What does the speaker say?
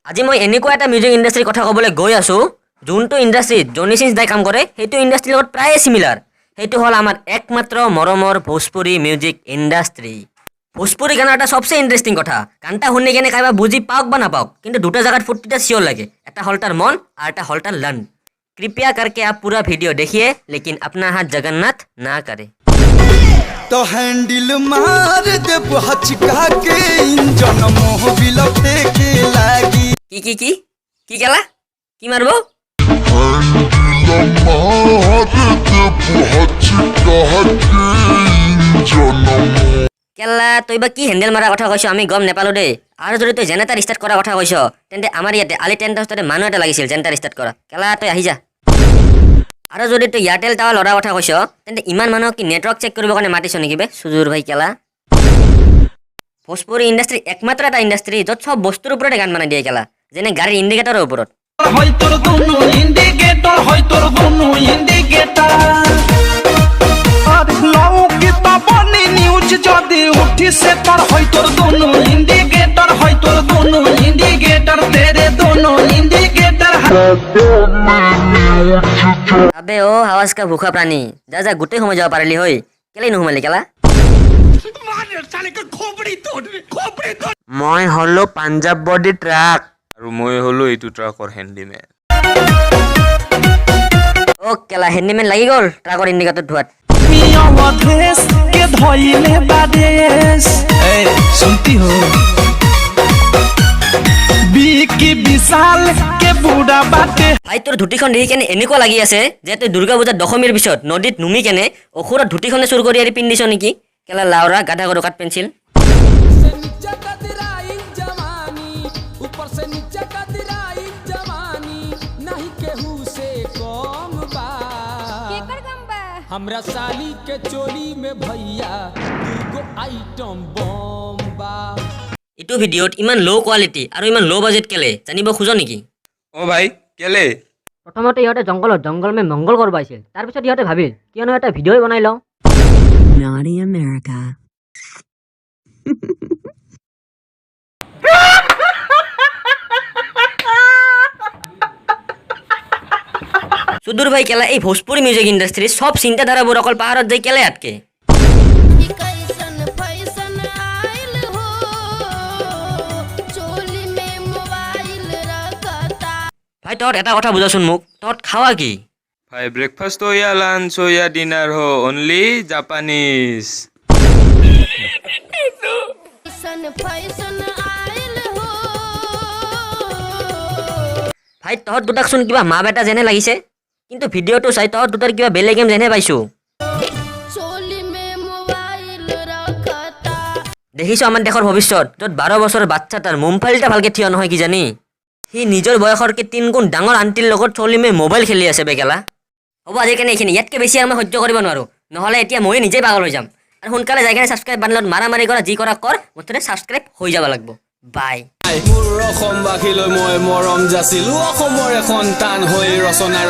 আজি মই এনেকুৱা এটা মিউজিক ইণ্ডাষ্ট্ৰীৰ কথা ক'বলৈ গৈ আছো যোনটো ইণ্ডাষ্ট্ৰীত জনি সিন্স দাই কাম কৰে সেইটো ইণ্ডাষ্ট্ৰীৰ লগত প্ৰায় সিমিলাৰ সেইটো হ'ল আমাৰ একমাত্ৰ মৰমৰ ভোজপুৰী মিউজিক ইণ্ডাষ্ট্ৰী ভোজপুৰী গানৰ এটা সবচে ইন্টারেস্টিং কথা গানটা শুনি কেনে কাইবা বুজি পাওক বা নাপাওক কিন্তু দুটা জায়গাত ফুর্তিটা শিওর লাগে এটা হল তার মন আর এটা হল তার लन कृपया करके आप पूरा वीडियो देखिए लेकिन अपना हाथ जगन्नाथ ना करे तो हैंडल मार दे हचका के इंजन मोह बिलते के लागी की केला की मारबो কেলা তই বা কি হ্যান্ডেল মারা কথা কইছ আমি গম নেপালো দে আর যদি তুই জেনারেটর স্টার্ট করা কথা কইছ তেন্তে আমার ইয়াতে আলি টেন্ট হাউসতে মানুহ এটা লাগিছিল জেনারেটর স্টার্ট করা কেলা তুই আহি যা আর যদি তুই এয়ারটেল টাওয়ার লড়া কথা কইছ তেন্তে ইমান মানুহ কি নেটওয়ার্ক চেক কৰিব কাৰণে মাতিছ নেকি বে সুজুৰ ভাই কেলা ভোজপুৰী ইণ্ডাষ্ট্ৰী একমাত্ৰ এটা ইণ্ডাষ্ট্ৰী য'ত সব বস্তুৰ ওপৰতে গান বনাই দিয়ে কেলা যেনে গাড়ীৰ ইণ্ডিকেটৰৰ ওপৰত হয় তোর দুনু ইন্ডিকেটর হয় তোর দুনু ইন্ডিকেটর আর লও কিতা বনি নিউজ যদি উঠিছে তোর হয় তোর দুনু ইন্ডিকেটর হয় তোর দুনু ইন্ডিকেটর তেরে দুনু ইন্ডিকেটর আবে ও হাৱাস কা ভুখা প্ৰাণী যা যা গুটে সময় যাব পাৰিলি হয় কেলে নুহুমালি কেলা মই হলো পাঞ্জাব বডি ট্ৰাক আৰু মই হলো এইটো ট্ৰাকৰ হেণ্ডিমেন ও কেলা হেণ্ডিমেন লাগি গ'ল ট্ৰাকৰ ইণ্ডিকেটৰ ধোৱাত मियां देश के धोइले बादेश ए सुनती हो বিকি বিশাল কে বুড়া বাটে ভাই তোৰ ধুতিখন দেখি কেনে এনেকুৱা লাগি আছে যে তই দুৰ্গা পূজা দশমীৰ পিছত নদীত নুমি কেনে অসুৰত ধুতিখনে চুৰ কৰি আৰি পিন্ধিছ নেকি কেলা লাউৰা গাধা গৰু কাট পেন্সিল हमरा साली के चोली में भैया दुगो आइटम बम बा ইটো ভিডিঅ'ত ইমান লো কোৱালিটি আৰু ইমান লো বাজেট কেলে জানিব খোজ নেকি ও ভাই কেলে প্ৰথমতে ইহঁতে জংগল মে মংগল কৰিব আহিছিল তাৰপিছত ইহঁতে ভাবিল কিয়নো এটা ভিডিঅ' বনাই লওঁ Naughty America. সুদূৰ ভাই কেলা এই ভোজপুৰী মিউজিক ইণ্ডাষ্ট্ৰী সব চিন্তাধাৰাবোৰ অকল পাহাৰত যাই কেলে আটকে ভাই তহঁত এটা কথা বুজাচোন মোক তহঁত খাৱা কি ভাই ব্রেকফাস্ট हो या लंच हो या डिनर हो ओनली जापानीज ভাই তহঁত দুটাক চোন কিবা মা বেটা যেনে লাগিছে কিন্তু ভিডিঅ'টো চাই তহঁত দুটাৰ কিবা বেলেগ গেম যেনে পাইছো দেখিছো আমাৰ দেশৰ ভৱিষ্যত য'ত 12 বছৰৰ বাচ্চা তাৰ মুম্ফাইলটা ভালকে থিয় নহয় কি জানি সি নিজৰ বয়সৰকে 3 গুণ ডাঙৰ আন্টিৰ লগত চলিমে মোবাইল খেলি আছে বেকেলা হ'ব আজি কেনে এইখিনি ইয়াতকে বেছি আমি সহ্য কৰিব নোৱাৰো নহলে এতিয়া মই নিজে পাগল হৈ যাম আৰু সোনকালে যাই কেনে সাবস্ক্ৰাইব বাটনত মাৰামাৰি কৰা যি কৰা কৰ মুঠতে সাবস্ক্ৰাইব হৈ যাব লাগিব বাই মোৰ অসমবাসীলৈ মই মৰম যাচিলো অসমৰ এখন টান হৈ ৰচনা